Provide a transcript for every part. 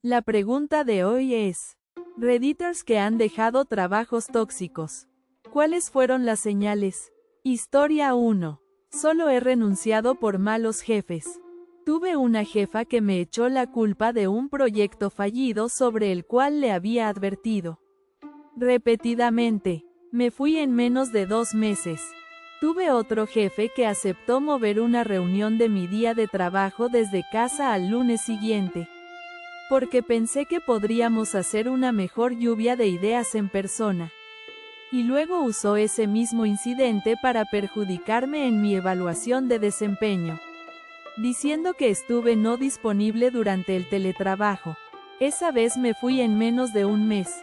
La pregunta de hoy es: Redditors que han dejado trabajos tóxicos. ¿Cuáles fueron las señales? Historia 1. Solo he renunciado por malos jefes. Tuve una jefa que me echó la culpa de un proyecto fallido sobre el cual le había advertido repetidamente. Me fui en menos de 2 meses. Tuve otro jefe que aceptó mover una reunión de mi día de trabajo desde casa al lunes siguiente, porque pensé que podríamos hacer una mejor lluvia de ideas en persona. Y luego usó ese mismo incidente para perjudicarme en mi evaluación de desempeño, diciendo que estuve no disponible durante el teletrabajo. Esa vez me fui en menos de 1 mes.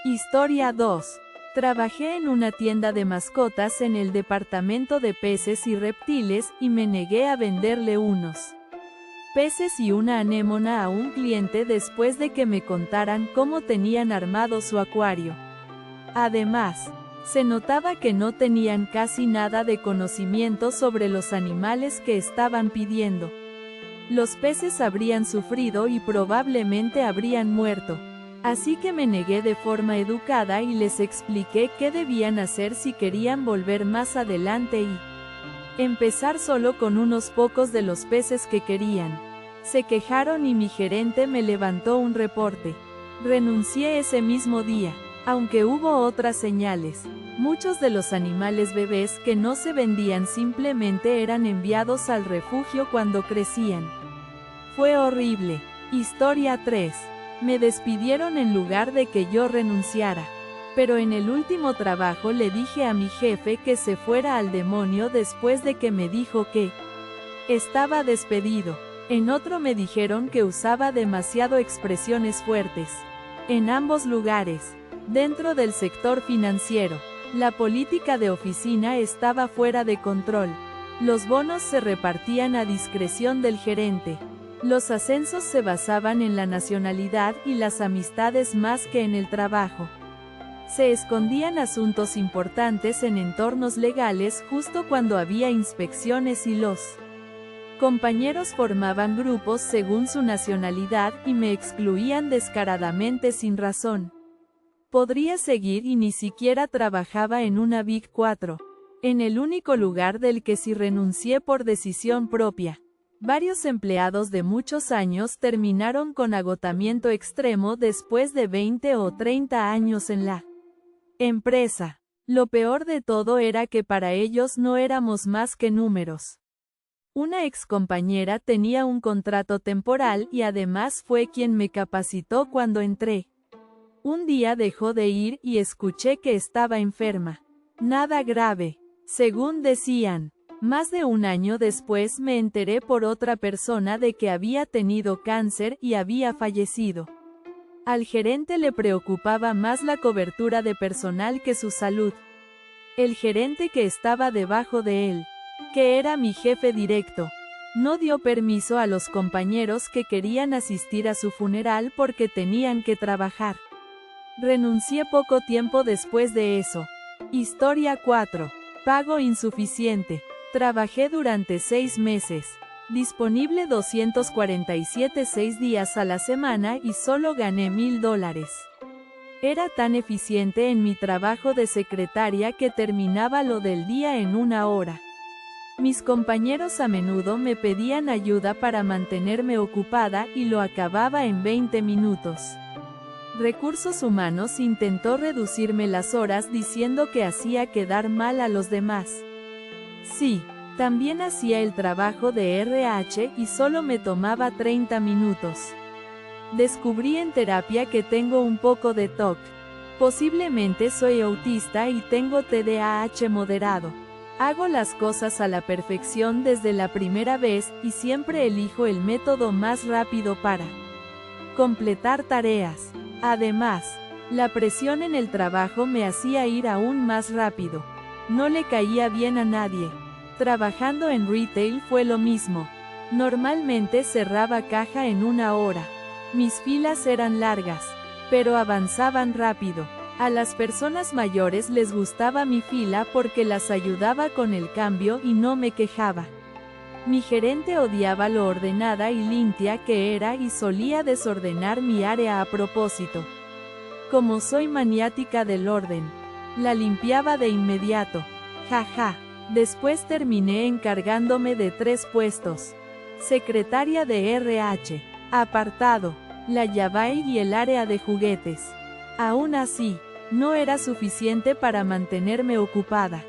Historia 2. Trabajé en una tienda de mascotas en el departamento de peces y reptiles y me negué a venderle unos peces y una anémona a un cliente después de que me contaran cómo tenían armado su acuario. Además, se notaba que no tenían casi nada de conocimiento sobre los animales que estaban pidiendo. Los peces habrían sufrido y probablemente habrían muerto. Así que me negué de forma educada y les expliqué qué debían hacer si querían volver más adelante y empezar solo con unos pocos de los peces que querían. Se quejaron y mi gerente me levantó un reporte. Renuncié ese mismo día, aunque hubo otras señales. Muchos de los animales bebés que no se vendían simplemente eran enviados al refugio cuando crecían. Fue horrible. Historia 3. Me despidieron en lugar de que yo renunciara. Pero en el último trabajo le dije a mi jefe que se fuera al demonio después de que me dijo que estaba despedido. En otro me dijeron que usaba demasiado expresiones fuertes. En ambos lugares, dentro del sector financiero, la política de oficina estaba fuera de control. Los bonos se repartían a discreción del gerente. Los ascensos se basaban en la nacionalidad y las amistades más que en el trabajo. Se escondían asuntos importantes en entornos legales justo cuando había inspecciones y los compañeros formaban grupos según su nacionalidad y me excluían descaradamente sin razón. Podría seguir y ni siquiera trabajaba en una Big 4, en el único lugar del que sí renuncié por decisión propia. Varios empleados de muchos años terminaron con agotamiento extremo después de 20 o 30 años en la empresa. Lo peor de todo era que para ellos no éramos más que números. Una excompañera tenía un contrato temporal y además fue quien me capacitó cuando entré. Un día dejó de ir y escuché que estaba enferma. Nada grave, según decían. Más de 1 año después me enteré por otra persona de que había tenido cáncer y había fallecido. Al gerente le preocupaba más la cobertura de personal que su salud. El gerente que estaba debajo de él, que era mi jefe directo, no dio permiso a los compañeros que querían asistir a su funeral porque tenían que trabajar. Renuncié poco tiempo después de eso. Historia 4. Pago insuficiente. Trabajé durante 6 meses. Disponible 247 6 días a la semana y solo gané $1000. Era tan eficiente en mi trabajo de secretaria que terminaba lo del día en 1 hora. Mis compañeros a menudo me pedían ayuda para mantenerme ocupada y lo acababa en 20 minutos. Recursos Humanos intentó reducirme las horas diciendo que hacía quedar mal a los demás. Sí, también hacía el trabajo de RH y solo me tomaba 30 minutos. Descubrí en terapia que tengo un poco de TOC. Posiblemente soy autista y tengo TDAH moderado. Hago las cosas a la perfección desde la primera vez y siempre elijo el método más rápido para completar tareas. Además, la presión en el trabajo me hacía ir aún más rápido. No le caía bien a nadie. Trabajando en retail fue lo mismo. Normalmente cerraba caja en 1 hora. Mis filas eran largas, pero avanzaban rápido. A las personas mayores les gustaba mi fila porque las ayudaba con el cambio y no me quejaba. Mi gerente odiaba lo ordenada y limpia que era y solía desordenar mi área a propósito. Como soy maniática del orden, la limpiaba de inmediato. Jaja. Después terminé encargándome de 3 puestos. Secretaria de RH, apartado, la Yavai y el área de juguetes. Aún así, no era suficiente para mantenerme ocupada.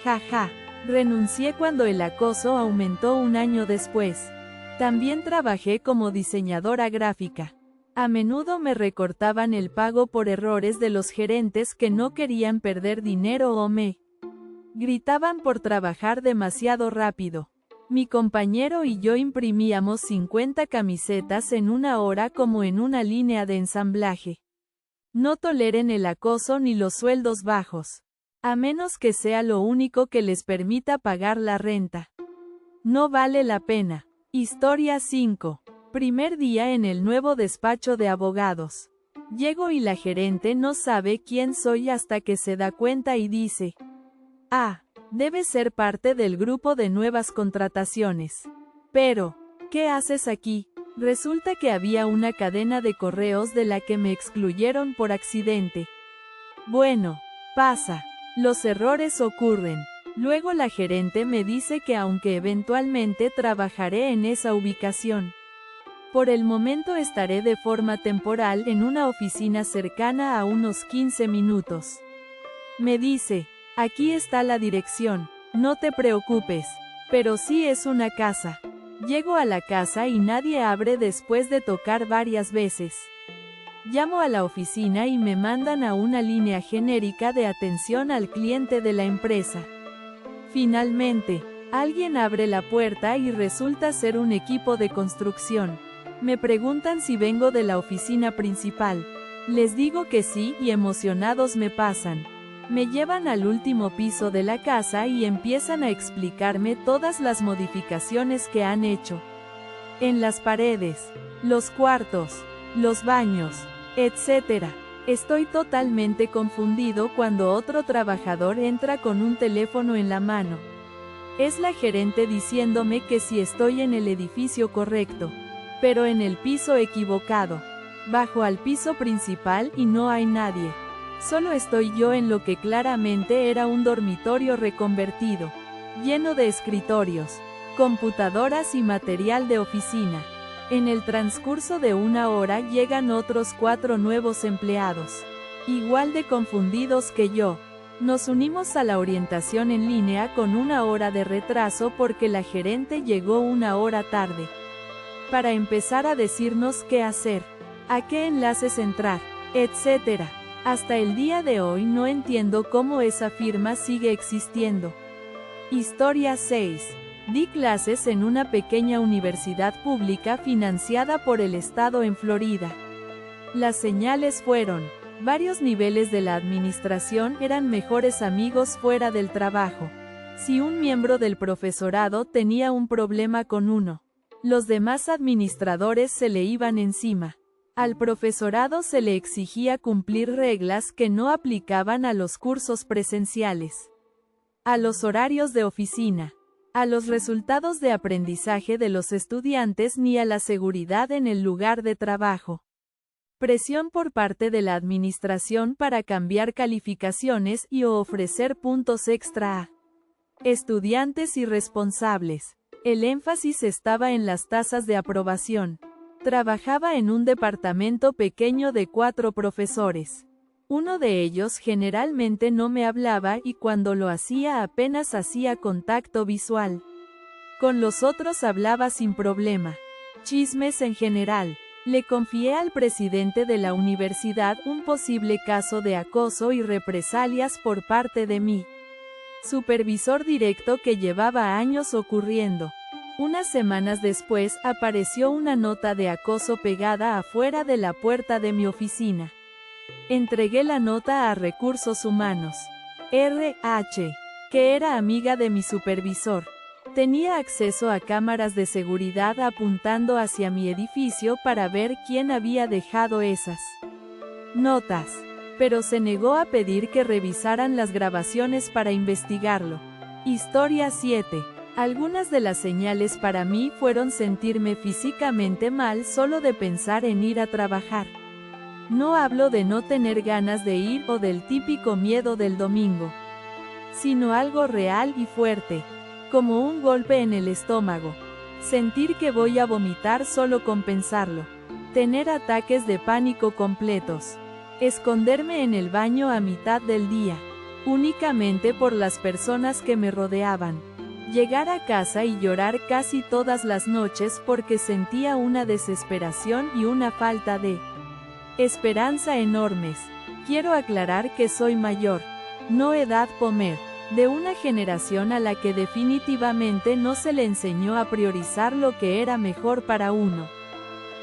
Jaja. Renuncié cuando el acoso aumentó un año después. También trabajé como diseñadora gráfica. A menudo me recortaban el pago por errores de los gerentes que no querían perder dinero o me gritaban por trabajar demasiado rápido. Mi compañero y yo imprimíamos 50 camisetas en una hora como en una línea de ensamblaje. No toleren el acoso ni los sueldos bajos. A menos que sea lo único que les permita pagar la renta. No vale la pena. Historia 5. Primer día en el nuevo despacho de abogados. Llego y la gerente no sabe quién soy hasta que se da cuenta y dice: "Ah, debe ser parte del grupo de nuevas contrataciones. Pero, ¿qué haces aquí?". Resulta que había una cadena de correos de la que me excluyeron por accidente. Bueno, pasa. Los errores ocurren. Luego la gerente me dice que aunque eventualmente trabajaré en esa ubicación, por el momento estaré de forma temporal en una oficina cercana a unos 15 minutos. Me dice: "Aquí está la dirección, no te preocupes". Pero sí es una casa. Llego a la casa y nadie abre después de tocar varias veces. Llamo a la oficina y me mandan a una línea genérica de atención al cliente de la empresa. Finalmente, alguien abre la puerta y resulta ser un equipo de construcción. Me preguntan si vengo de la oficina principal. Les digo que sí y emocionados me pasan. Me llevan al último piso de la casa y empiezan a explicarme todas las modificaciones que han hecho. En las paredes, los cuartos, los baños, etc. Estoy totalmente confundido cuando otro trabajador entra con un teléfono en la mano. Es la gerente diciéndome que si estoy en el edificio correcto, pero en el piso equivocado. Bajo al piso principal y no hay nadie. Solo estoy yo en lo que claramente era un dormitorio reconvertido, lleno de escritorios, computadoras y material de oficina. En el transcurso de una hora llegan otros 4 nuevos empleados, igual de confundidos que yo. Nos unimos a la orientación en línea con una hora de retraso porque la gerente llegó una hora tarde. Para empezar a decirnos qué hacer, a qué enlaces entrar, etc. Hasta el día de hoy no entiendo cómo esa firma sigue existiendo. Historia 6. Di clases en una pequeña universidad pública financiada por el estado en Florida. Las señales fueron: varios niveles de la administración eran mejores amigos fuera del trabajo. Si un miembro del profesorado tenía un problema con uno, los demás administradores se le iban encima. Al profesorado se le exigía cumplir reglas que no aplicaban a los cursos presenciales, a los horarios de oficina, a los resultados de aprendizaje de los estudiantes ni a la seguridad en el lugar de trabajo. Presión por parte de la administración para cambiar calificaciones y o ofrecer puntos extra a estudiantes irresponsables. El énfasis estaba en las tasas de aprobación. Trabajaba en un departamento pequeño de 4 profesores. Uno de ellos generalmente no me hablaba y cuando lo hacía apenas hacía contacto visual. Con los otros hablaba sin problema. Chismes en general. Le confié al presidente de la universidad un posible caso de acoso y represalias por parte de mi supervisor directo que llevaba años ocurriendo. Unas semanas después apareció una nota de acoso pegada afuera de la puerta de mi oficina. Entregué la nota a Recursos Humanos. RH, que era amiga de mi supervisor. Tenía acceso a cámaras de seguridad apuntando hacia mi edificio para ver quién había dejado esas notas, pero se negó a pedir que revisaran las grabaciones para investigarlo. Historia 7. Algunas de las señales para mí fueron sentirme físicamente mal solo de pensar en ir a trabajar. No hablo de no tener ganas de ir o del típico miedo del domingo, sino algo real y fuerte, como un golpe en el estómago. Sentir que voy a vomitar solo con pensarlo. Tener ataques de pánico completos. Esconderme en el baño a mitad del día, únicamente por las personas que me rodeaban. Llegar a casa y llorar casi todas las noches porque sentía una desesperación y una falta de esperanza enormes. Quiero aclarar que soy mayor, no edad Pomer, de una generación a la que definitivamente no se le enseñó a priorizar lo que era mejor para uno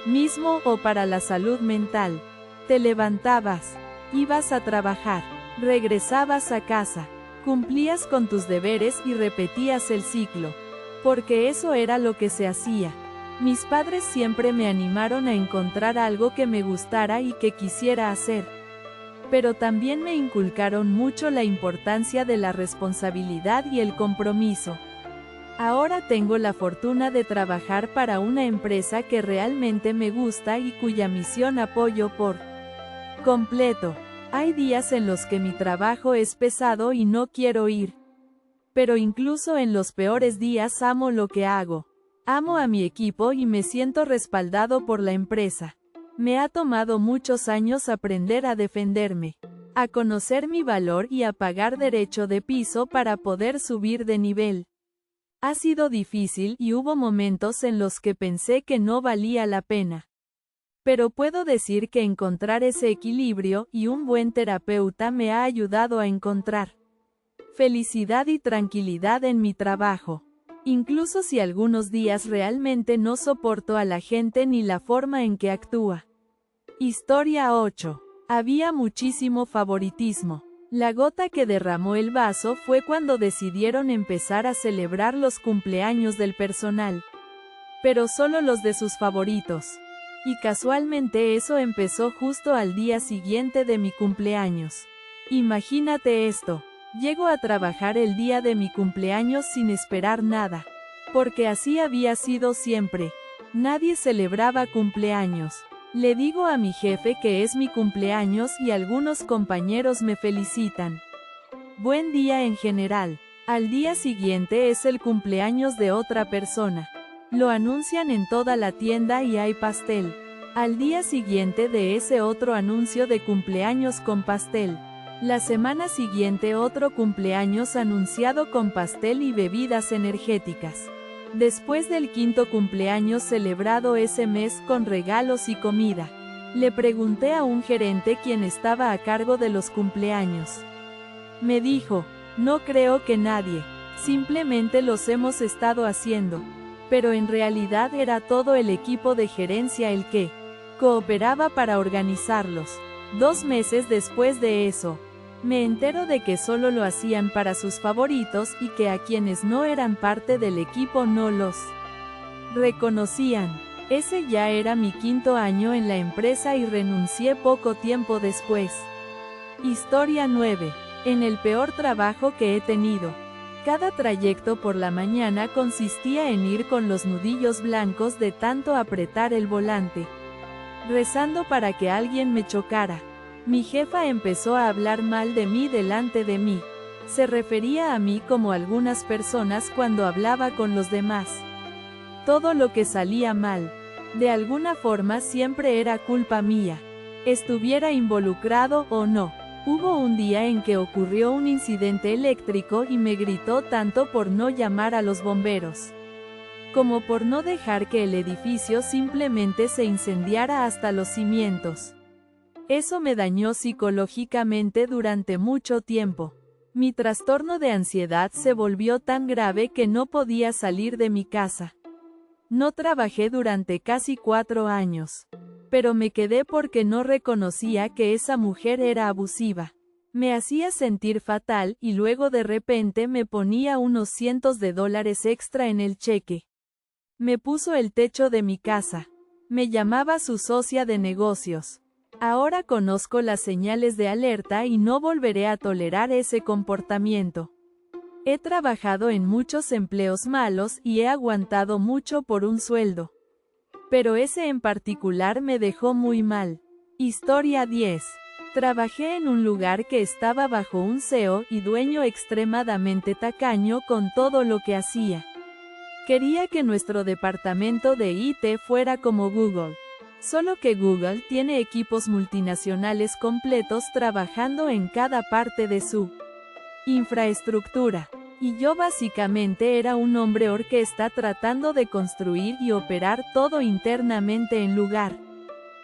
mismo o para la salud mental. Te levantabas, ibas a trabajar, regresabas a casa, cumplías con tus deberes y repetías el ciclo, porque eso era lo que se hacía. Mis padres siempre me animaron a encontrar algo que me gustara y que quisiera hacer, pero también me inculcaron mucho la importancia de la responsabilidad y el compromiso. Ahora tengo la fortuna de trabajar para una empresa que realmente me gusta y cuya misión apoyo por completo. Hay días en los que mi trabajo es pesado y no quiero ir. Pero incluso en los peores días amo lo que hago. Amo a mi equipo y me siento respaldado por la empresa. Me ha tomado muchos años aprender a defenderme, a conocer mi valor y a pagar derecho de piso para poder subir de nivel. Ha sido difícil y hubo momentos en los que pensé que no valía la pena. Pero puedo decir que encontrar ese equilibrio y un buen terapeuta me ha ayudado a encontrar felicidad y tranquilidad en mi trabajo. Incluso si algunos días realmente no soporto a la gente ni la forma en que actúa. Historia 8. Había muchísimo favoritismo. La gota que derramó el vaso fue cuando decidieron empezar a celebrar los cumpleaños del personal. Pero solo los de sus favoritos. Y casualmente eso empezó justo al día siguiente de mi cumpleaños. Imagínate esto. Llego a trabajar el día de mi cumpleaños sin esperar nada. Porque así había sido siempre. Nadie celebraba cumpleaños. Le digo a mi jefe que es mi cumpleaños y algunos compañeros me felicitan. Buen día en general. Al día siguiente es el cumpleaños de otra persona. Lo anuncian en toda la tienda y hay pastel. Al día siguiente de ese otro anuncio de cumpleaños con pastel. La semana siguiente otro cumpleaños anunciado con pastel y bebidas energéticas. Después del quinto cumpleaños celebrado ese mes con regalos y comida. Le pregunté a un gerente quien estaba a cargo de los cumpleaños. Me dijo, no creo que nadie, simplemente los hemos estado haciendo. Pero en realidad era todo el equipo de gerencia el que cooperaba para organizarlos. 2 meses después de eso, me entero de que solo lo hacían para sus favoritos y que a quienes no eran parte del equipo no los reconocían. Ese ya era mi 5.º año en la empresa y renuncié poco tiempo después. Historia 9. En el peor trabajo que he tenido. Cada trayecto por la mañana consistía en ir con los nudillos blancos de tanto apretar el volante, rezando para que alguien me chocara. Mi jefa empezó a hablar mal de mí delante de mí. Se refería a mí como algunas personas cuando hablaba con los demás. Todo lo que salía mal, de alguna forma siempre era culpa mía, estuviera involucrado o no. Hubo un día en que ocurrió un incidente eléctrico y me gritó tanto por no llamar a los bomberos, como por no dejar que el edificio simplemente se incendiara hasta los cimientos. Eso me dañó psicológicamente durante mucho tiempo. Mi trastorno de ansiedad se volvió tan grave que no podía salir de mi casa. No trabajé durante casi 4 años. Pero me quedé porque no reconocía que esa mujer era abusiva. Me hacía sentir fatal y luego de repente me ponía unos cientos de dólares extra en el cheque. Me puso el techo de mi casa. Me llamaba su socia de negocios. Ahora conozco las señales de alerta y no volveré a tolerar ese comportamiento. He trabajado en muchos empleos malos y he aguantado mucho por un sueldo. Pero ese en particular me dejó muy mal. Historia 10. Trabajé en un lugar que estaba bajo un CEO y dueño extremadamente tacaño con todo lo que hacía. Quería que nuestro departamento de IT fuera como Google. Solo que Google tiene equipos multinacionales completos trabajando en cada parte de su infraestructura. Y yo básicamente era un hombre orquesta tratando de construir y operar todo internamente en lugar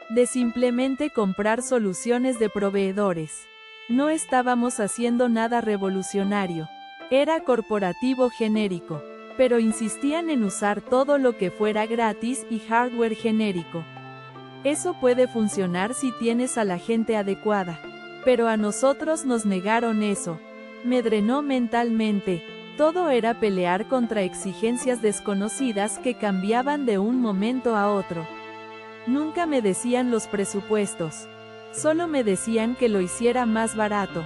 de simplemente comprar soluciones de proveedores. No estábamos haciendo nada revolucionario. Era corporativo genérico. Pero insistían en usar todo lo que fuera gratis y hardware genérico. Eso puede funcionar si tienes a la gente adecuada. Pero a nosotros nos negaron eso. Me drenó mentalmente. Todo era pelear contra exigencias desconocidas que cambiaban de un momento a otro. Nunca me decían los presupuestos. Solo me decían que lo hiciera más barato.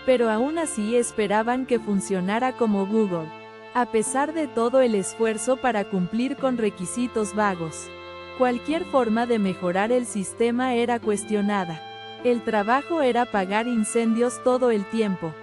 Pero aún así esperaban que funcionara como Google. A pesar de todo el esfuerzo para cumplir con requisitos vagos. Cualquier forma de mejorar el sistema era cuestionada. El trabajo era apagar incendios todo el tiempo.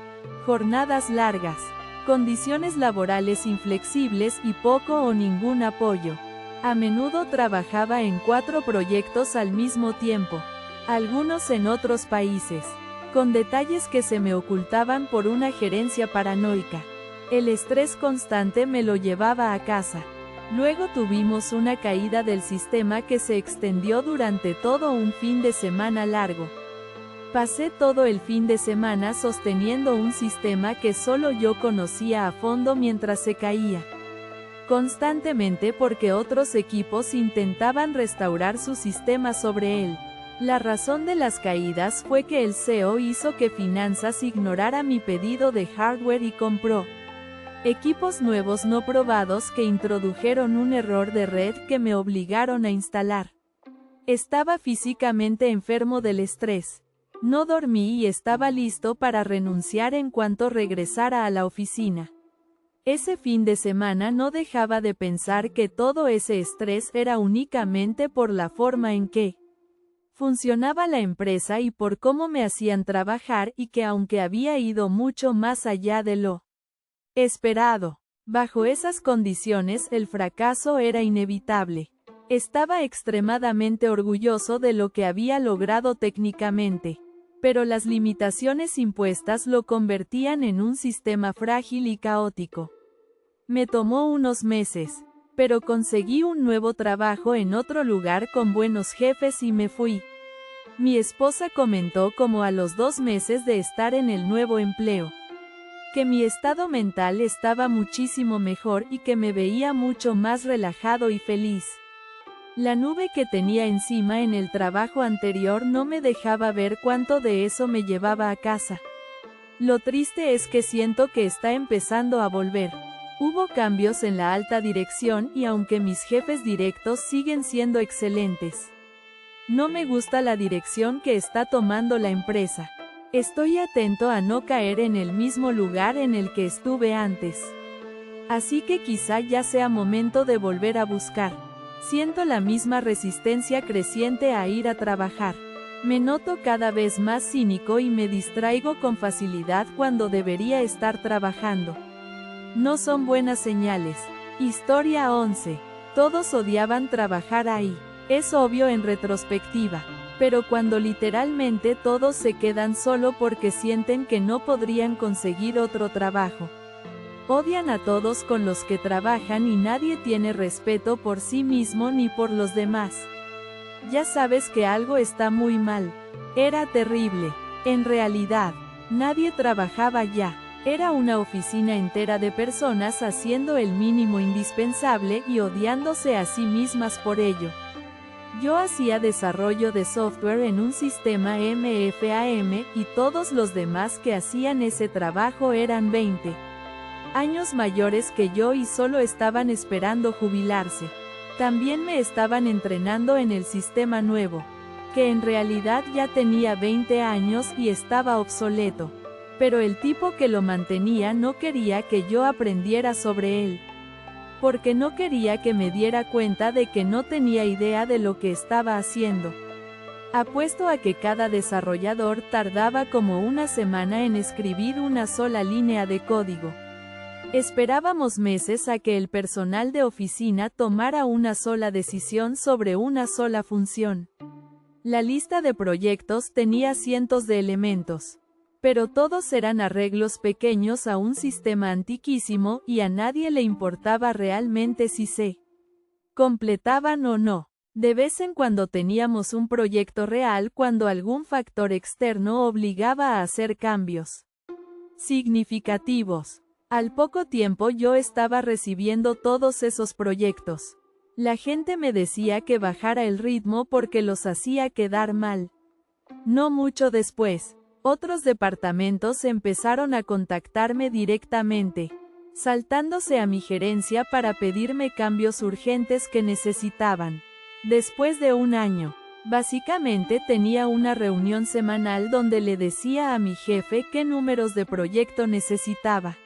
Jornadas largas. Condiciones laborales inflexibles y poco o ningún apoyo. A menudo trabajaba en 4 proyectos al mismo tiempo. Algunos en otros países. Con detalles que se me ocultaban por una gerencia paranoica. El estrés constante me lo llevaba a casa. Luego tuvimos una caída del sistema que se extendió durante todo un fin de semana largo. Pasé todo el fin de semana sosteniendo un sistema que solo yo conocía a fondo mientras se caía. Constantemente porque otros equipos intentaban restaurar su sistema sobre él. La razón de las caídas fue que el CEO hizo que finanzas ignorara mi pedido de hardware y compró equipos nuevos no probados que introdujeron un error de red que me obligaron a instalar. Estaba físicamente enfermo del estrés. No dormí y estaba listo para renunciar en cuanto regresara a la oficina. Ese fin de semana no dejaba de pensar que todo ese estrés era únicamente por la forma en que funcionaba la empresa y por cómo me hacían trabajar y que aunque había ido mucho más allá de lo esperado. Bajo esas condiciones el fracaso era inevitable. Estaba extremadamente orgulloso de lo que había logrado técnicamente. Pero las limitaciones impuestas lo convertían en un sistema frágil y caótico. Me tomó unos meses, pero conseguí un nuevo trabajo en otro lugar con buenos jefes y me fui. Mi esposa comentó como a los 2 meses de estar en el nuevo empleo, que mi estado mental estaba muchísimo mejor y que me veía mucho más relajado y feliz. La nube que tenía encima en el trabajo anterior no me dejaba ver cuánto de eso me llevaba a casa. Lo triste es que siento que está empezando a volver. Hubo cambios en la alta dirección y aunque mis jefes directos siguen siendo excelentes, no me gusta la dirección que está tomando la empresa. Estoy atento a no caer en el mismo lugar en el que estuve antes. Así que quizá ya sea momento de volver a buscar. Siento la misma resistencia creciente a ir a trabajar. Me noto cada vez más cínico y me distraigo con facilidad cuando debería estar trabajando. No son buenas señales. Historia 11. Todos odiaban trabajar ahí. Es obvio en retrospectiva. Pero cuando literalmente todos se quedan solo porque sienten que no podrían conseguir otro trabajo. Odian a todos con los que trabajan y nadie tiene respeto por sí mismo ni por los demás. Ya sabes que algo está muy mal. Era terrible. En realidad, nadie trabajaba ya. Era una oficina entera de personas haciendo el mínimo indispensable y odiándose a sí mismas por ello. Yo hacía desarrollo de software en un sistema MFAM y todos los demás que hacían ese trabajo eran 20 años mayores que yo y solo estaban esperando jubilarse. También me estaban entrenando en el sistema nuevo, que en realidad ya tenía 20 años y estaba obsoleto. Pero el tipo que lo mantenía no quería que yo aprendiera sobre él. Porque no quería que me diera cuenta de que no tenía idea de lo que estaba haciendo. Apuesto a que cada desarrollador tardaba como una semana en escribir una sola línea de código. Esperábamos meses a que el personal de oficina tomara una sola decisión sobre una sola función. La lista de proyectos tenía cientos de elementos. Pero todos eran arreglos pequeños a un sistema antiquísimo y a nadie le importaba realmente si se completaban o no. De vez en cuando teníamos un proyecto real cuando algún factor externo obligaba a hacer cambios significativos. Al poco tiempo yo estaba recibiendo todos esos proyectos. La gente me decía que bajara el ritmo porque los hacía quedar mal. No mucho después, otros departamentos empezaron a contactarme directamente, saltándose a mi gerencia para pedirme cambios urgentes que necesitaban. Después de un año, básicamente tenía una reunión semanal donde le decía a mi jefe qué números de proyecto necesitaba,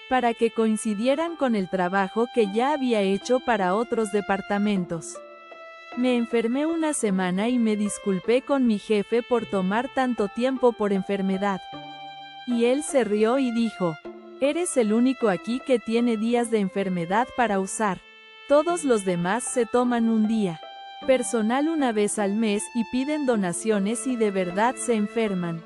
para que coincidieran con el trabajo que ya había hecho para otros departamentos. Me enfermé una semana y me disculpé con mi jefe por tomar tanto tiempo por enfermedad. Y él se rió y dijo: "Eres el único aquí que tiene días de enfermedad para usar. Todos los demás se toman un día personal una vez al mes y piden donaciones y de verdad se enferman".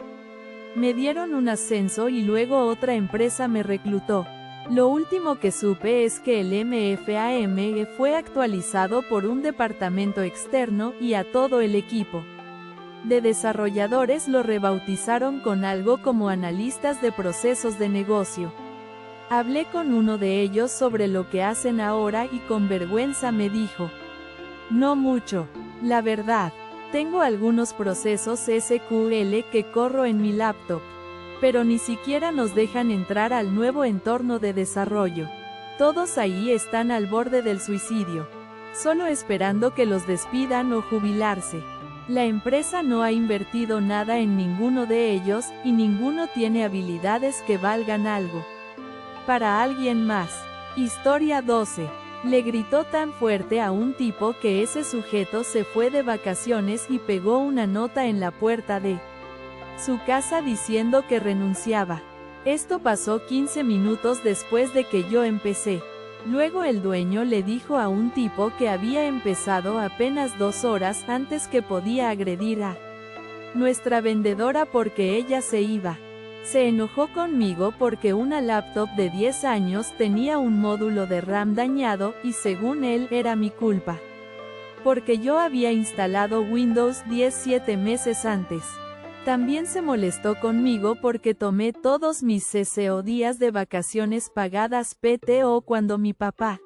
Me dieron un ascenso y luego otra empresa me reclutó. Lo último que supe es que el MFAM fue actualizado por un departamento externo y a todo el equipo de desarrolladores lo rebautizaron con algo como analistas de procesos de negocio. Hablé con uno de ellos sobre lo que hacen ahora y con vergüenza me dijo: "No mucho, la verdad. Tengo algunos procesos SQL que corro en mi laptop. Pero ni siquiera nos dejan entrar al nuevo entorno de desarrollo. Todos ahí están al borde del suicidio, solo esperando que los despidan o jubilarse. La empresa no ha invertido nada en ninguno de ellos, y ninguno tiene habilidades que valgan algo para alguien más". Historia 12. Le gritó tan fuerte a un tipo que ese sujeto se fue de vacaciones y pegó una nota en la puerta de su casa diciendo que renunciaba. Esto pasó 15 minutos después de que yo empecé. Luego el dueño le dijo a un tipo que había empezado apenas 2 horas antes que podía agredir a nuestra vendedora porque ella se iba. Se enojó conmigo porque una laptop de 10 años tenía un módulo de RAM dañado y según él era mi culpa, porque yo había instalado Windows 10 7 meses antes. También se molestó conmigo porque tomé todos mis CCO días de vacaciones pagadas PTO cuando mi papá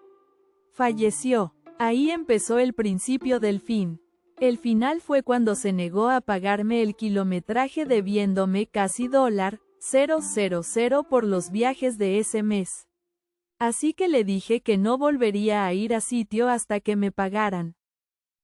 falleció. Ahí empezó el principio del fin. El final fue cuando se negó a pagarme el kilometraje debiéndome casi $000 por los viajes de ese mes. Así que le dije que no volvería a ir a sitio hasta que me pagaran.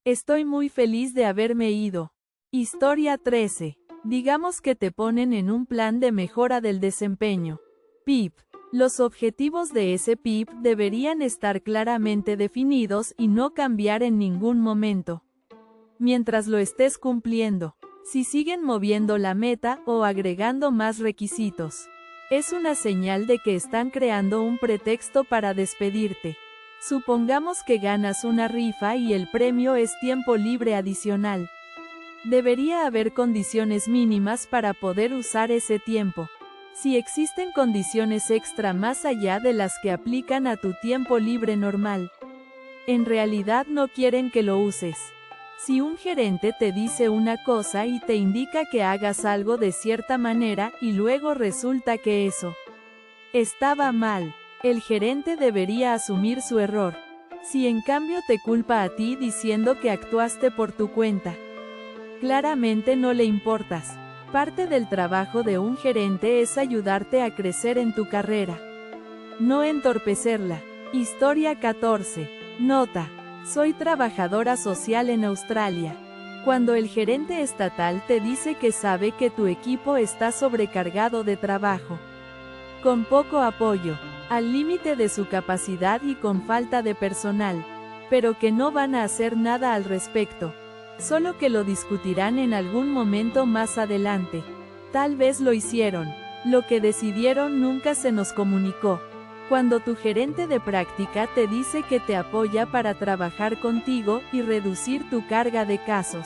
Estoy muy feliz de haberme ido. Historia 13. Digamos que te ponen en un plan de mejora del desempeño. PIP. Los objetivos de ese PIP deberían estar claramente definidos y no cambiar en ningún momento mientras lo estés cumpliendo. Si siguen moviendo la meta o agregando más requisitos, es una señal de que están creando un pretexto para despedirte. Supongamos que ganas una rifa y el premio es tiempo libre adicional. Debería haber condiciones mínimas para poder usar ese tiempo. Si existen condiciones extra más allá de las que aplican a tu tiempo libre normal, en realidad no quieren que lo uses. Si un gerente te dice una cosa y te indica que hagas algo de cierta manera y luego resulta que eso estaba mal, el gerente debería asumir su error. Si en cambio te culpa a ti diciendo que actuaste por tu cuenta, claramente no le importas. Parte del trabajo de un gerente es ayudarte a crecer en tu carrera, no entorpecerla. Historia 14. Nota: soy trabajadora social en Australia. Cuando el gerente estatal te dice que sabe que tu equipo está sobrecargado de trabajo, con poco apoyo, al límite de su capacidad y con falta de personal, pero que no van a hacer nada al respecto, solo que lo discutirán en algún momento más adelante. Tal vez lo hicieron, lo que decidieron nunca se nos comunicó. Cuando tu gerente de práctica te dice que te apoya para trabajar contigo y reducir tu carga de casos,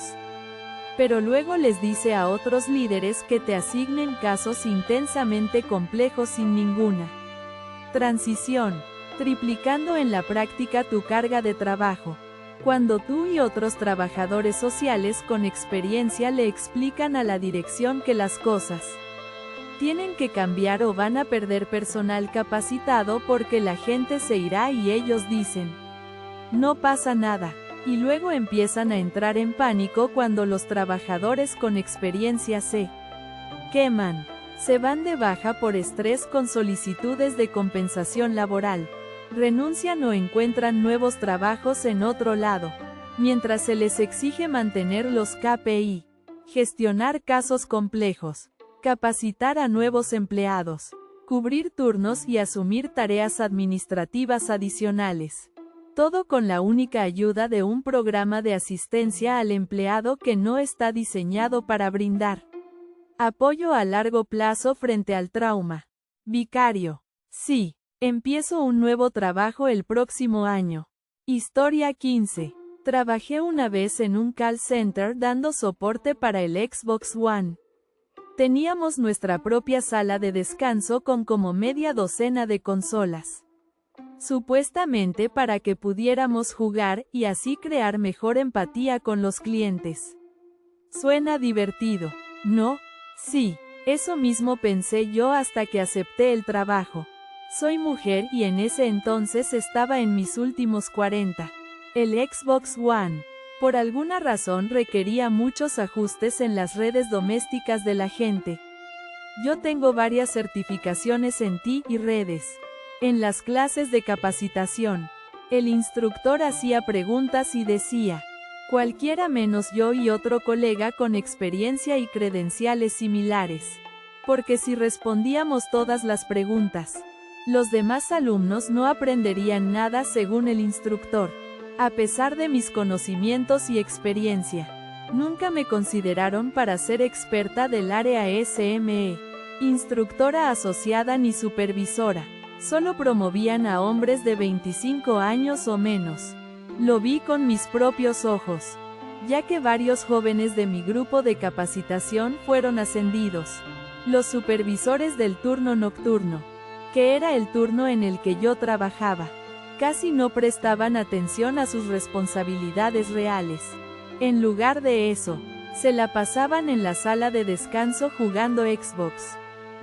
pero luego les dice a otros líderes que te asignen casos intensamente complejos sin ninguna transición, triplicando en la práctica tu carga de trabajo. Cuando tú y otros trabajadores sociales con experiencia le explican a la dirección que las cosas tienen que cambiar o van a perder personal capacitado porque la gente se irá y ellos dicen, no pasa nada, y luego empiezan a entrar en pánico cuando los trabajadores con experiencia se queman, se van de baja por estrés con solicitudes de compensación laboral, renuncian o encuentran nuevos trabajos en otro lado, mientras se les exige mantener los KPI, gestionar casos complejos, capacitar a nuevos empleados, cubrir turnos y asumir tareas administrativas adicionales. Todo con la única ayuda de un programa de asistencia al empleado que no está diseñado para brindar apoyo a largo plazo frente al trauma. Vicario. Sí, empiezo un nuevo trabajo el próximo año. Historia 15. Trabajé una vez en un call center dando soporte para el Xbox One. Teníamos nuestra propia sala de descanso con como media docena de consolas, supuestamente para que pudiéramos jugar y así crear mejor empatía con los clientes. Suena divertido, ¿no? Sí, eso mismo pensé yo hasta que acepté el trabajo. Soy mujer y en ese entonces estaba en mis últimos 40. El Xbox One, por alguna razón, requería muchos ajustes en las redes domésticas de la gente. Yo tengo varias certificaciones en TI y redes. En las clases de capacitación, el instructor hacía preguntas y decía, cualquiera menos yo y otro colega con experiencia y credenciales similares. Porque si respondíamos todas las preguntas, los demás alumnos no aprenderían nada según el instructor. A pesar de mis conocimientos y experiencia, nunca me consideraron para ser experta del área SME, instructora asociada ni supervisora. Solo promovían a hombres de 25 años o menos. Lo vi con mis propios ojos, ya que varios jóvenes de mi grupo de capacitación fueron ascendidos. Los supervisores del turno nocturno, que era el turno en el que yo trabajaba, casi no prestaban atención a sus responsabilidades reales. En lugar de eso, se la pasaban en la sala de descanso jugando Xbox,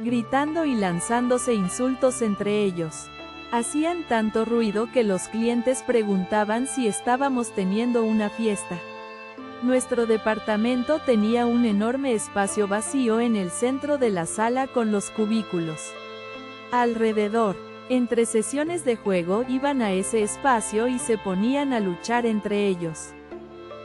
gritando y lanzándose insultos entre ellos. Hacían tanto ruido que los clientes preguntaban si estábamos teniendo una fiesta. Nuestro departamento tenía un enorme espacio vacío en el centro de la sala con los cubículos alrededor. Entre sesiones de juego iban a ese espacio y se ponían a luchar entre ellos.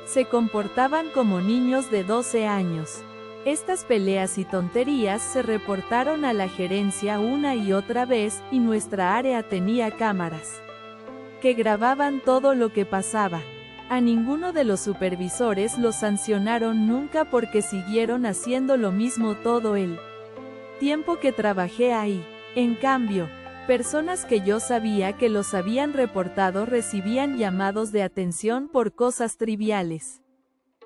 Se comportaban como niños de 12 años. Estas peleas y tonterías se reportaron a la gerencia una y otra vez y nuestra área tenía cámaras que grababan todo lo que pasaba. A ninguno de los supervisores los sancionaron nunca porque siguieron haciendo lo mismo todo el tiempo que trabajé ahí. En cambio, personas que yo sabía que los habían reportado recibían llamados de atención por cosas triviales.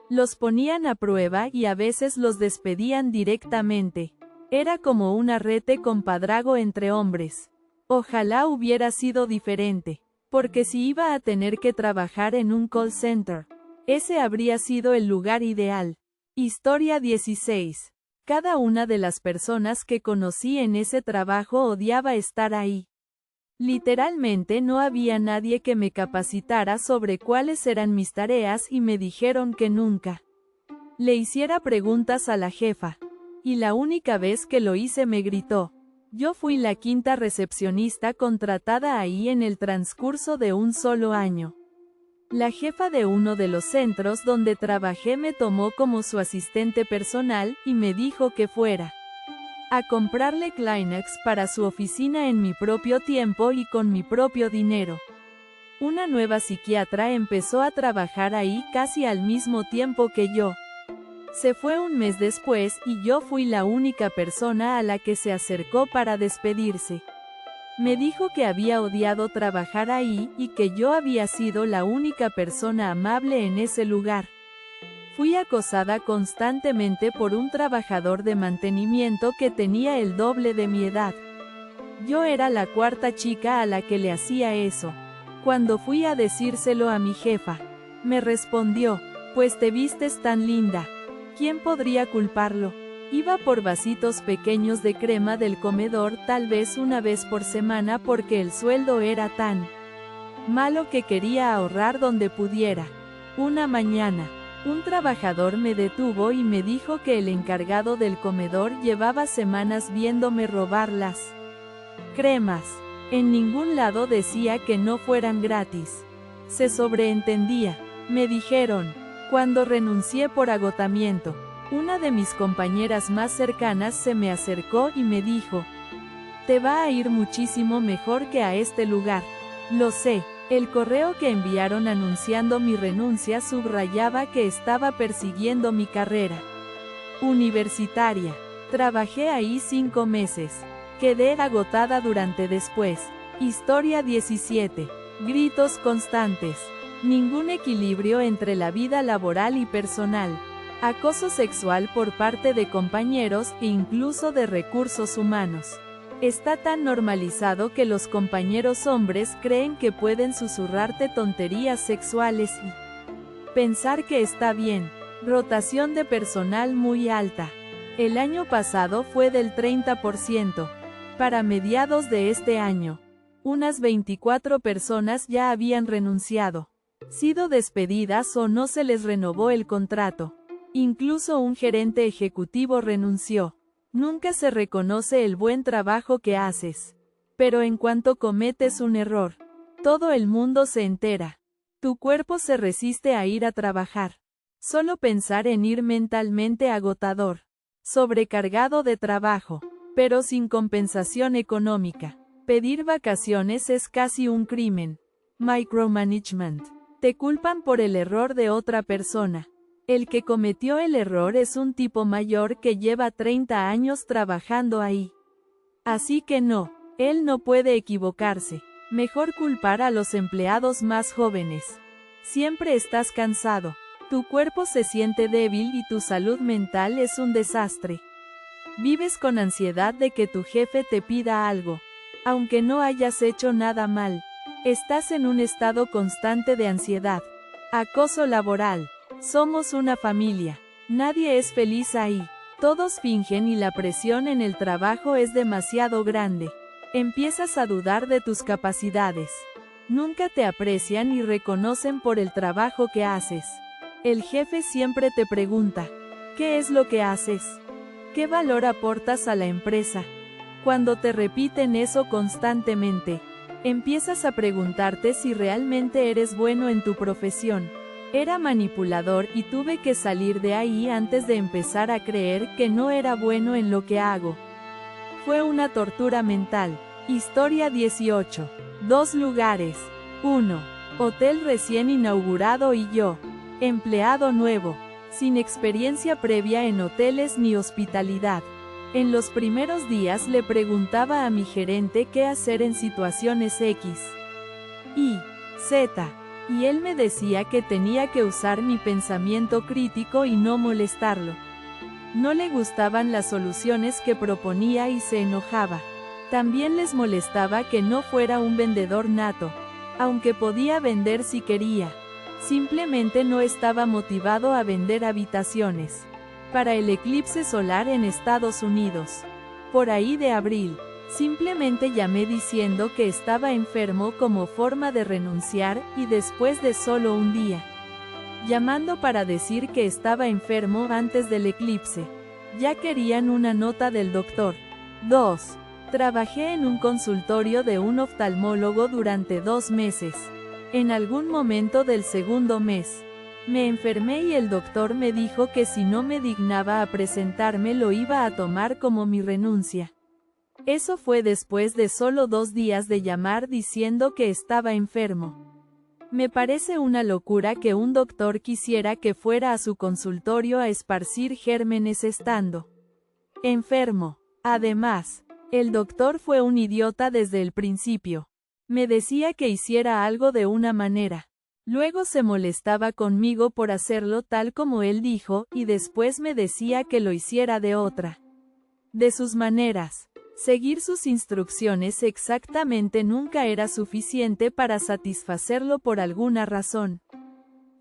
Los ponían a prueba y a veces los despedían directamente. Era como un arrete compadrazgo entre hombres. Ojalá hubiera sido diferente, porque si iba a tener que trabajar en un call center, ese habría sido el lugar ideal. Historia 16. Cada una de las personas que conocí en ese trabajo odiaba estar ahí. Literalmente no había nadie que me capacitara sobre cuáles eran mis tareas y me dijeron que nunca le hiciera preguntas a la jefa. Y la única vez que lo hice me gritó. Yo fui la quinta recepcionista contratada ahí en el transcurso de un solo año. La jefa de uno de los centros donde trabajé me tomó como su asistente personal y me dijo que fuera a comprarle Kleenex para su oficina en mi propio tiempo y con mi propio dinero. Una nueva psiquiatra empezó a trabajar ahí casi al mismo tiempo que yo. Se fue un mes después y yo fui la única persona a la que se acercó para despedirse. Me dijo que había odiado trabajar ahí y que yo había sido la única persona amable en ese lugar. Fui acosada constantemente por un trabajador de mantenimiento que tenía el doble de mi edad. Yo era la cuarta chica a la que le hacía eso. Cuando fui a decírselo a mi jefa, me respondió, pues te vistes tan linda. ¿Quién podría culparlo? Iba por vasitos pequeños de crema del comedor tal vez una vez por semana porque el sueldo era tan malo que quería ahorrar donde pudiera. Una mañana, un trabajador me detuvo y me dijo que el encargado del comedor llevaba semanas viéndome robar las cremas. En ningún lado decía que no fueran gratis. Se sobreentendía, me dijeron. Cuando renuncié por agotamiento, una de mis compañeras más cercanas se me acercó y me dijo, te va a ir muchísimo mejor que a este lugar. Lo sé. El correo que enviaron anunciando mi renuncia subrayaba que estaba persiguiendo mi carrera universitaria. Trabajé ahí 5 meses. Quedé agotada durante después. Historia 17. Gritos constantes. Ningún equilibrio entre la vida laboral y personal. Acoso sexual por parte de compañeros e incluso de recursos humanos. Está tan normalizado que los compañeros hombres creen que pueden susurrarte tonterías sexuales y pensar que está bien. Rotación de personal muy alta. El año pasado fue del 30%. Para mediados de este año, unas 24 personas ya habían renunciado, sido despedidas o no se les renovó el contrato. Incluso un gerente ejecutivo renunció. Nunca se reconoce el buen trabajo que haces. Pero en cuanto cometes un error, todo el mundo se entera. Tu cuerpo se resiste a ir a trabajar. Solo pensar en ir mentalmente agotador. Sobrecargado de trabajo, pero sin compensación económica. Pedir vacaciones es casi un crimen. Micromanagement. Te culpan por el error de otra persona. El que cometió el error es un tipo mayor que lleva 30 años trabajando ahí. Así que no, él no puede equivocarse. Mejor culpar a los empleados más jóvenes. Siempre estás cansado. Tu cuerpo se siente débil y tu salud mental es un desastre. Vives con ansiedad de que tu jefe te pida algo, aunque no hayas hecho nada mal. Estás en un estado constante de ansiedad. Acoso laboral. Somos una familia. Nadie es feliz ahí. Todos fingen y la presión en el trabajo es demasiado grande. Empiezas a dudar de tus capacidades. Nunca te aprecian y reconocen por el trabajo que haces. El jefe siempre te pregunta, ¿qué es lo que haces? ¿Qué valor aportas a la empresa? Cuando te repiten eso constantemente, empiezas a preguntarte si realmente eres bueno en tu profesión. Era manipulador y tuve que salir de ahí antes de empezar a creer que no era bueno en lo que hago. Fue una tortura mental. Historia 18. 2 lugares. 1. Hotel recién inaugurado y yo, empleado nuevo, sin experiencia previa en hoteles ni hospitalidad. En los primeros días le preguntaba a mi gerente qué hacer en situaciones X, Y, Z. Y él me decía que tenía que usar mi pensamiento crítico y no molestarlo. No le gustaban las soluciones que proponía y se enojaba. También les molestaba que no fuera un vendedor nato, aunque podía vender si quería. Simplemente no estaba motivado a vender habitaciones para el eclipse solar en Estados Unidos. Por ahí de abril. Simplemente llamé diciendo que estaba enfermo como forma de renunciar y después de solo un día, llamando para decir que estaba enfermo antes del eclipse, ya querían una nota del doctor. 2. Trabajé en un consultorio de un oftalmólogo durante 2 meses. En algún momento del segundo mes, me enfermé y el doctor me dijo que si no me dignaba a presentarme lo iba a tomar como mi renuncia. Eso fue después de solo 2 días de llamar diciendo que estaba enfermo. Me parece una locura que un doctor quisiera que fuera a su consultorio a esparcir gérmenes estando enfermo. Además, el doctor fue un idiota desde el principio. Me decía que hiciera algo de una manera. Luego se molestaba conmigo por hacerlo tal como él dijo, y después me decía que lo hiciera de otra. De sus maneras. Seguir sus instrucciones exactamente nunca era suficiente para satisfacerlo por alguna razón.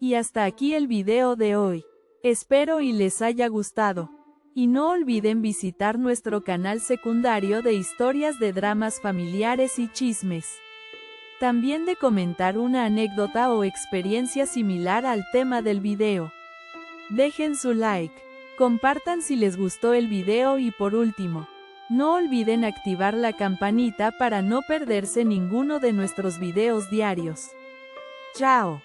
Y hasta aquí el video de hoy. Espero y les haya gustado. Y no olviden visitar nuestro canal secundario de historias de dramas familiares y chismes. También de comentar una anécdota o experiencia similar al tema del video. Dejen su like, compartan si les gustó el video y por último, no olviden activar la campanita para no perderse ninguno de nuestros videos diarios. ¡Chao!